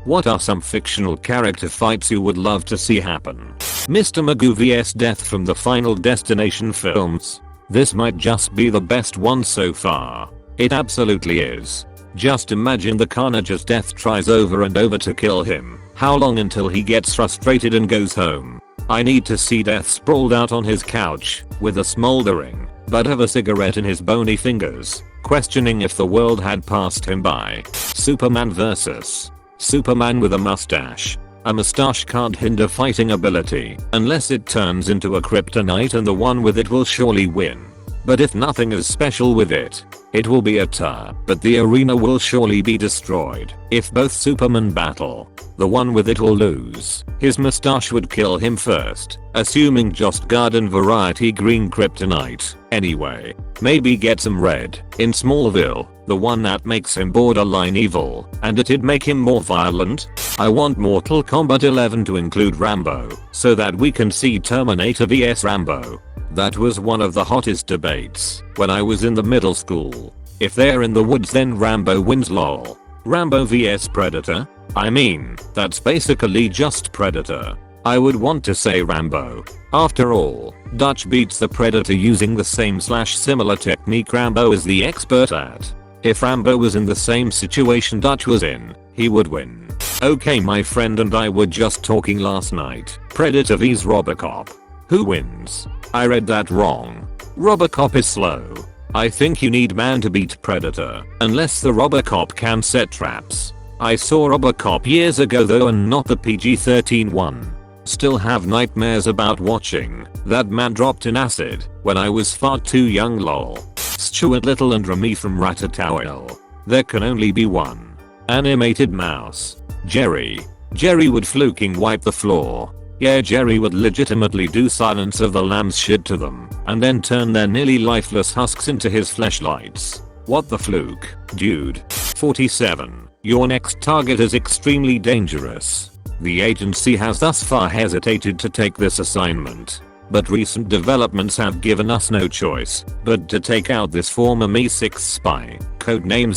What are some fictional character fights you would love to see happen? Mr. Magoo vs Death from the Final Destination films. This might just be the best one so far. It absolutely is. Just imagine the carnage as Death tries over and over to kill him. How long until he gets frustrated and goes home? I need to see Death sprawled out on his couch with a smoldering butt of a cigarette in his bony fingers, questioning if the world had passed him by. Superman vs. Superman with a mustache. A mustache can't hinder fighting ability unless it turns into a kryptonite, and the one with it will surely win. But if nothing is special with it, it will be a tar, but the arena will surely be destroyed. If both Supermen battle, the one with it will lose. His mustache would kill him first, assuming just garden variety green kryptonite. Anyway, maybe get some red in Smallville, the one that makes him borderline evil, and it'd make him more violent. I want Mortal Kombat 11 to include Rambo, so that we can see Terminator vs Rambo. That was one of the hottest debates when I was in the middle school. If they're in the woods, then Rambo wins, lol. Rambo vs Predator? I mean, that's basically just Predator. I would want to say Rambo. After all, Dutch beats the Predator using the same/similar technique Rambo is the expert at. If Rambo was in the same situation Dutch was in, he would win. Okay, my friend and I were just talking last night. Predator vs Robocop. Who wins? I read that wrong. Robocop is slow. I think you need man to beat Predator, unless the Robocop can set traps. I saw Robocop years ago though, and not the PG-13 one. Still have nightmares about watching that man dropped in acid when I was far too young, lol. Stuart Little and Remy from Ratatouille. There can only be one. Animated mouse. Jerry. Jerry would fluking wipe the floor. Yeah, Jerry would legitimately do Silence of the Lambs shit to them, and then turn their nearly lifeless husks into his fleshlights. What the fluke, dude. 47. Your next target is extremely dangerous. The agency has thus far hesitated to take this assignment, but recent developments have given us no choice but to take out this former Mi-6 spy, codename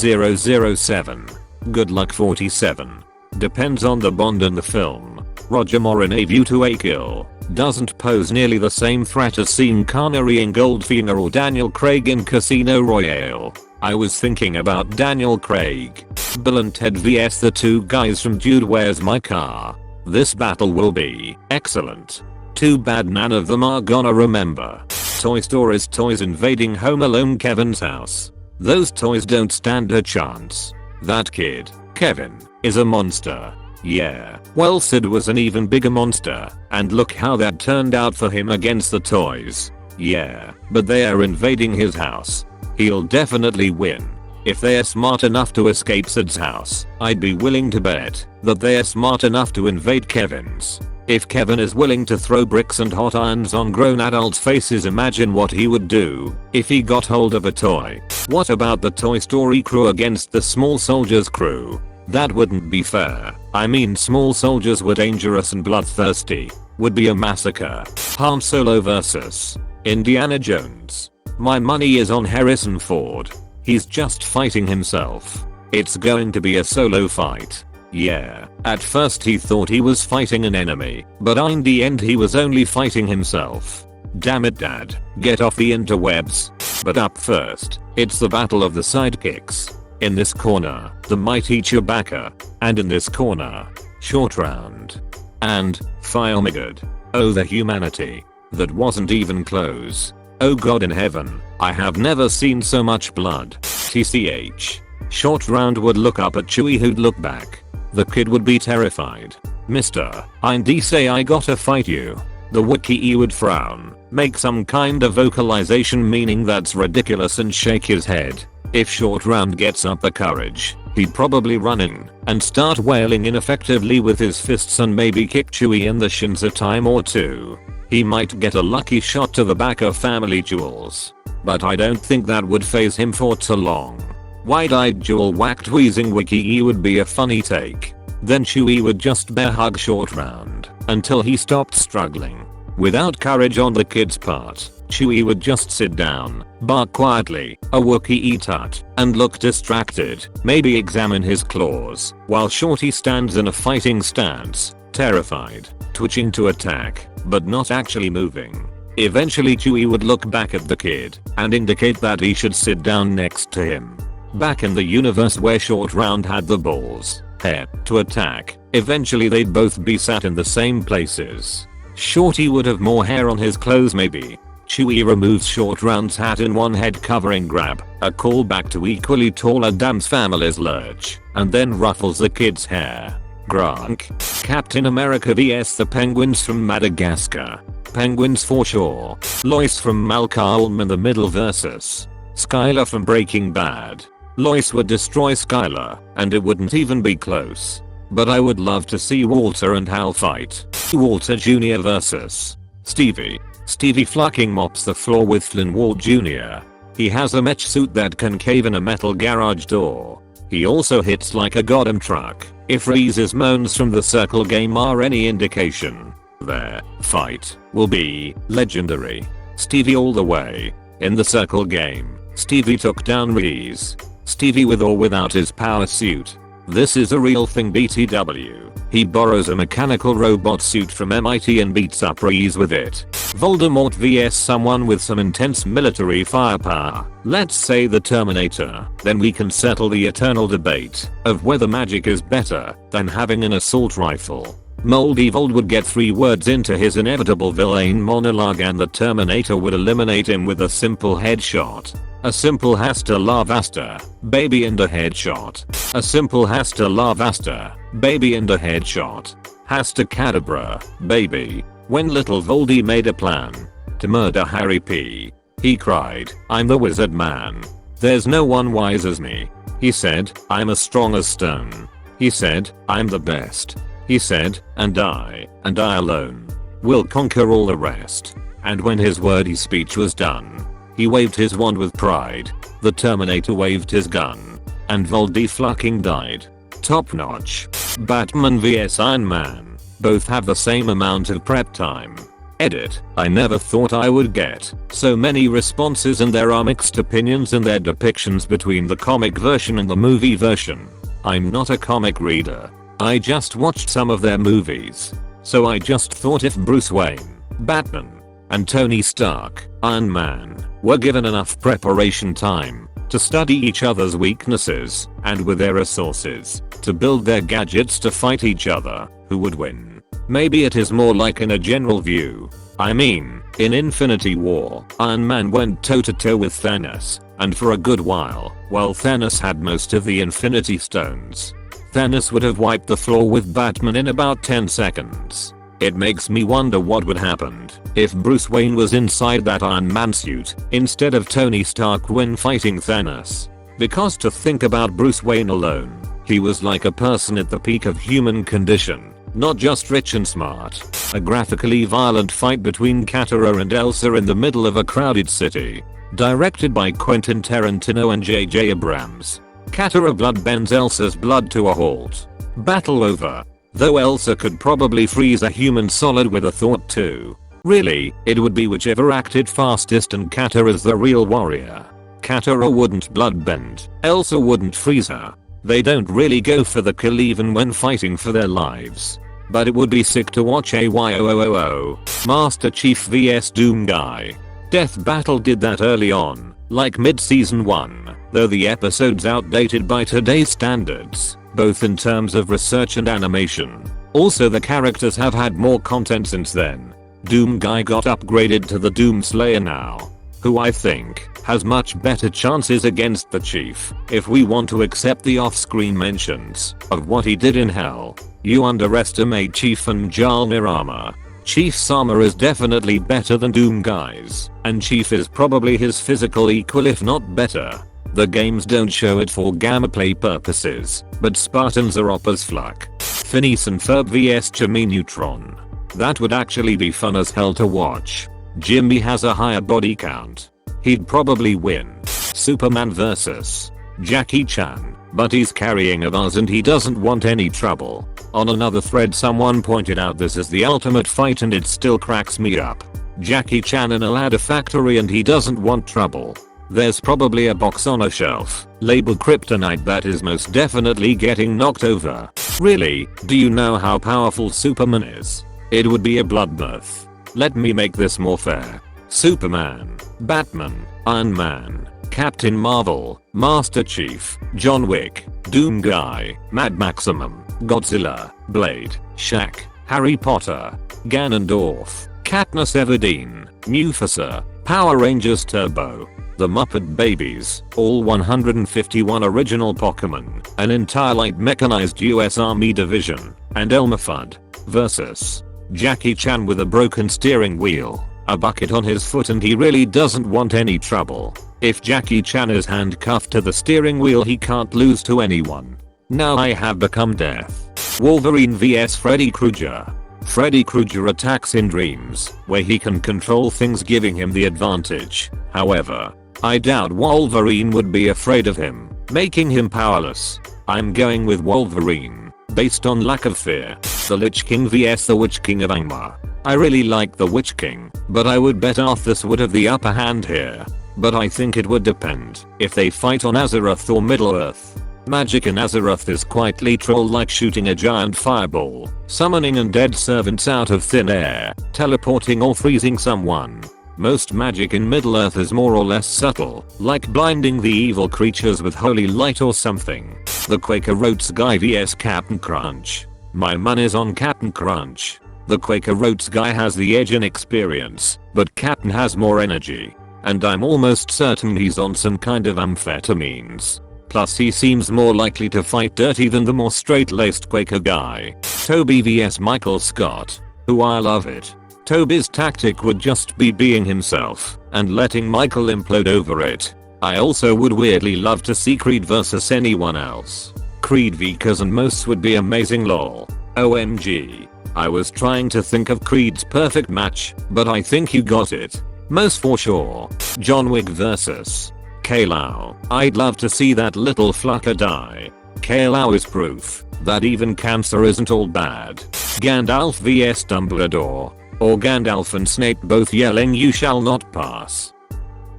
007. Good luck, 47. Depends on the Bond in the film. Roger Moore in A View to a Kill doesn't pose nearly the same threat as Sean Connery in Goldfinger or Daniel Craig in Casino Royale. I was thinking about Daniel Craig. Bill and Ted vs the two guys from Dude, Where's My Car? This battle will be excellent. Too bad none of them are gonna remember. Toy Story's toys invading Home Alone Kevin's house. Those toys don't stand a chance. That kid, Kevin, is a monster. Yeah, well, Sid was an even bigger monster, and look how that turned out for him against the toys. Yeah, but they are invading his house. He'll definitely win. If they're smart enough to escape Sid's house, I'd be willing to bet that they're smart enough to invade Kevin's. If Kevin is willing to throw bricks and hot irons on grown adults' faces, imagine what he would do if he got hold of a toy. What about the Toy Story crew against the Small Soldiers crew? That wouldn't be fair. I mean, small soldiers were dangerous and bloodthirsty. Would be a massacre. Han Solo vs. Indiana Jones. My money is on Harrison Ford. He's just fighting himself. It's going to be a solo fight. Yeah, at first he thought he was fighting an enemy, but in the end he was only fighting himself. Damn it, Dad, get off the interwebs. But up first, it's the battle of the sidekicks. In this corner, the mighty Chewbacca, and in this corner, Short Round and Filemigod. Oh, the humanity. That wasn't even close. Oh God in heaven, I have never seen so much blood. TCH. Short Round would look up at Chewie, who'd look back. The kid would be terrified. Mr. Indy say I gotta fight you. The Wookiee would frown, make some kind of vocalization meaning that's ridiculous, and shake his head. If Short Round gets up the courage, he'd probably run in and start wailing ineffectively with his fists and maybe kick Chewie in the shins a time or two. He might get a lucky shot to the back of family jewels, but I don't think that would phase him for too long. Wide-eyed jewel-whacked wheezing Wookiee would be a funny take. Then Chewie would just bear hug Short Round until he stopped struggling. Without courage on the kid's part, Chewie would just sit down, bark quietly, a Wookiee tut, and look distracted, maybe examine his claws, while Shorty stands in a fighting stance, terrified, twitching to attack, but not actually moving. Eventually Chewie would look back at the kid, and indicate that he should sit down next to him. Back in the universe where Short Round had the balls, hair, to attack, eventually they'd both be sat in the same places. Shorty would have more hair on his clothes maybe. Chewie removes Short Round's hat in one head covering grab, a callback to equally tall Adam's family's lurch, and then ruffles the kid's hair. Grunk. Captain America vs the Penguins from Madagascar. Penguins for sure. Lois from Malcolm in the Middle vs Skylar from Breaking Bad. Lois would destroy Skylar, and it wouldn't even be close. But I would love to see Walter and Hal fight. Walter Jr. vs Stevie. Stevie fucking mops the floor with Flynn Walt Jr. He has a mech suit that can cave in a metal garage door. He also hits like a goddamn truck. If Reese's moans from the Circle game are any indication, their fight will be legendary. Stevie all the way. In the Circle game, Stevie took down Reese. Stevie with or without his power suit. This is a real thing BTW. He borrows a mechanical robot suit from MIT and beats up Reese with it. Voldemort vs someone with some intense military firepower. Let's say the Terminator. Then we can settle the eternal debate of whether magic is better than having an assault rifle. Moldy Vold would get 3 words into his inevitable villain monologue and the Terminator would eliminate him with a simple headshot. A simple hasta la vista, baby, and a headshot. A simple hasta la vista, baby, and a headshot. Hasta cadabra, baby. When little Voldy made a plan to murder Harry P, he cried, "I'm the wizard man. There's no one wise as me." He said, "I'm as strong as stone." He said, "I'm the best." He said, and I alone will conquer all the rest." And when his wordy speech was done, he waved his wand with pride. The Terminator waved his gun. And Voldy fucking died. Top notch. Batman vs Iron Man. Both have the same amount of prep time. Edit. I never thought I would get so many responses and there are mixed opinions in their depictions between the comic version and the movie version. I'm not a comic reader. I just watched some of their movies. So I just thought if Bruce Wayne, Batman, and Tony Stark, Iron Man, were given enough preparation time to study each other's weaknesses and with their resources to build their gadgets to fight each other, who would win? Maybe it is more like in a general view. I mean, in Infinity War, Iron Man went toe to toe with Thanos, and for a good while Thanos had most of the Infinity Stones, Thanos would have wiped the floor with Batman in about 10 seconds. It makes me wonder what would happen if Bruce Wayne was inside that Iron Man suit instead of Tony Stark when fighting Thanos. Because to think about Bruce Wayne alone, he was like a person at the peak of human condition, not just rich and smart. A graphically violent fight between Katara and Elsa in the middle of a crowded city. Directed by Quentin Tarantino and J.J. Abrams. Katara bloodbends Elsa's blood to a halt. Battle over. Though Elsa could probably freeze a human solid with a thought too. Really, it would be whichever acted fastest and Katara's the real warrior. Katara wouldn't bloodbend, Elsa wouldn't freeze her. They don't really go for the kill even when fighting for their lives. But it would be sick to watch AYOOOO. Master Chief vs Doom Guy. Death Battle did that early on, like mid-season 1, though the episode's outdated by today's standards, both in terms of research and animation. Also the characters have had more content since then. Doom Guy got upgraded to the Doom Slayer now, who I think has much better chances against the Chief. If we want to accept the off-screen mentions of what he did in Hell, you underestimate Chief and Jal Mirama. Chief's armor is definitely better than Doom Guy's, and Chief is probably his physical equal if not better. The games don't show it for gameplay purposes, but Spartans are op as fuck. Phineas and Ferb vs Jimmy Neutron. That would actually be fun as hell to watch. Jimmy has a higher body count. He'd probably win. Superman vs Jackie Chan, but he's carrying a vase and he doesn't want any trouble. On another thread someone pointed out this is the ultimate fight and it still cracks me up. Jackie Chan in a ladder factory and he doesn't want trouble. There's probably a box on a shelf, labeled kryptonite, that is most definitely getting knocked over. Really, do you know how powerful Superman is? It would be a bloodbath. Let me make this more fair. Superman, Batman, Iron Man, Captain Marvel, Master Chief, John Wick, Doom Guy, Mad Maximum, Godzilla, Blade, Shaq, Harry Potter, Ganondorf, Katniss Everdeen, Mufasa, Power Rangers Turbo, the Muppet Babies, all 151 original Pokemon, an entire light mechanized US Army division, and Elmer Fudd versus Jackie Chan with a broken steering wheel, a bucket on his foot, and he really doesn't want any trouble. If Jackie Chan is handcuffed to the steering wheel, he can't lose to anyone. Now I have become death. Wolverine vs Freddy Krueger. Freddy Krueger attacks in dreams, where he can control things, giving him the advantage. However, I doubt Wolverine would be afraid of him, making him powerless. I'm going with Wolverine, based on lack of fear. The Lich King vs the Witch King of Angmar. I really like the Witch King, but I would bet Arthas would have the upper hand here. But I think it would depend if they fight on Azeroth or Middle-earth. Magic in Azeroth is quite literal, like shooting a giant fireball, summoning undead servants out of thin air, teleporting or freezing someone. Most magic in Middle-earth is more or less subtle, like blinding the evil creatures with holy light or something. The Quaker Oats guy vs Captain Crunch. My money's on Captain Crunch. The Quaker Oats guy has the edge in experience, but Captain has more energy. And I'm almost certain he's on some kind of amphetamines. Plus he seems more likely to fight dirty than the more straight-laced Quaker guy. Toby vs Michael Scott. Who I love it. Toby's tactic would just be being himself, and letting Michael implode over it. I also would weirdly love to see Creed versus anyone else. Creed v Cousin Most would be amazing, lol. OMG. I was trying to think of Creed's perfect match, but I think you got it. Most for sure. John Wick versus Kal-El. I'd love to see that little flucker die. Kal-El is proof that even cancer isn't all bad. Gandalf vs Dumbledore. Or Gandalf and Snape both yelling "You shall not pass"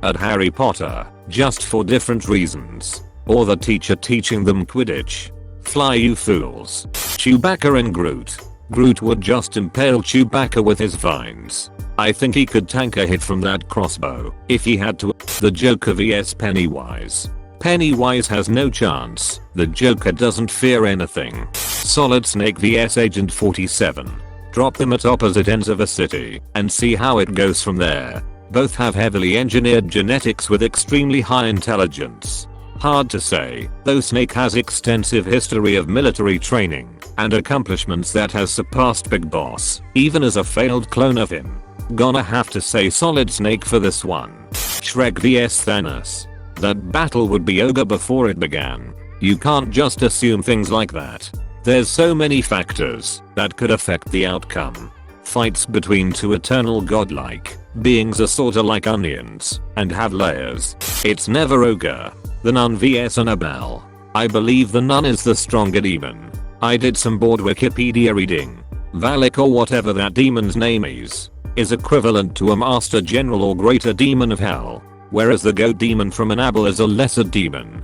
at Harry Potter, just for different reasons. Or the teacher teaching them Quidditch. Fly, you fools. Chewbacca and Groot. Groot would just impale Chewbacca with his vines. I think he could tank a hit from that crossbow if he had to. The Joker vs Pennywise. Pennywise has no chance. The Joker doesn't fear anything. Solid Snake vs Agent 47. Drop them at opposite ends of a city and see how it goes from there. Both have heavily engineered genetics with extremely high intelligence. Hard to say, though Snake has extensive history of military training and accomplishments that has surpassed Big Boss, even as a failed clone of him. Gonna have to say Solid Snake for this one. Shrek vs Thanos. That battle would be over before it began. You can't just assume things like that. There's so many factors that could affect the outcome. Fights between two eternal godlike beings are sorta like onions and have layers. It's never ogre. The Nun vs Annabelle. I believe the Nun is the stronger demon. I did some bored Wikipedia reading. Valak, or whatever that demon's name is equivalent to a master general or greater demon of hell, whereas the goat demon from Annabelle is a lesser demon.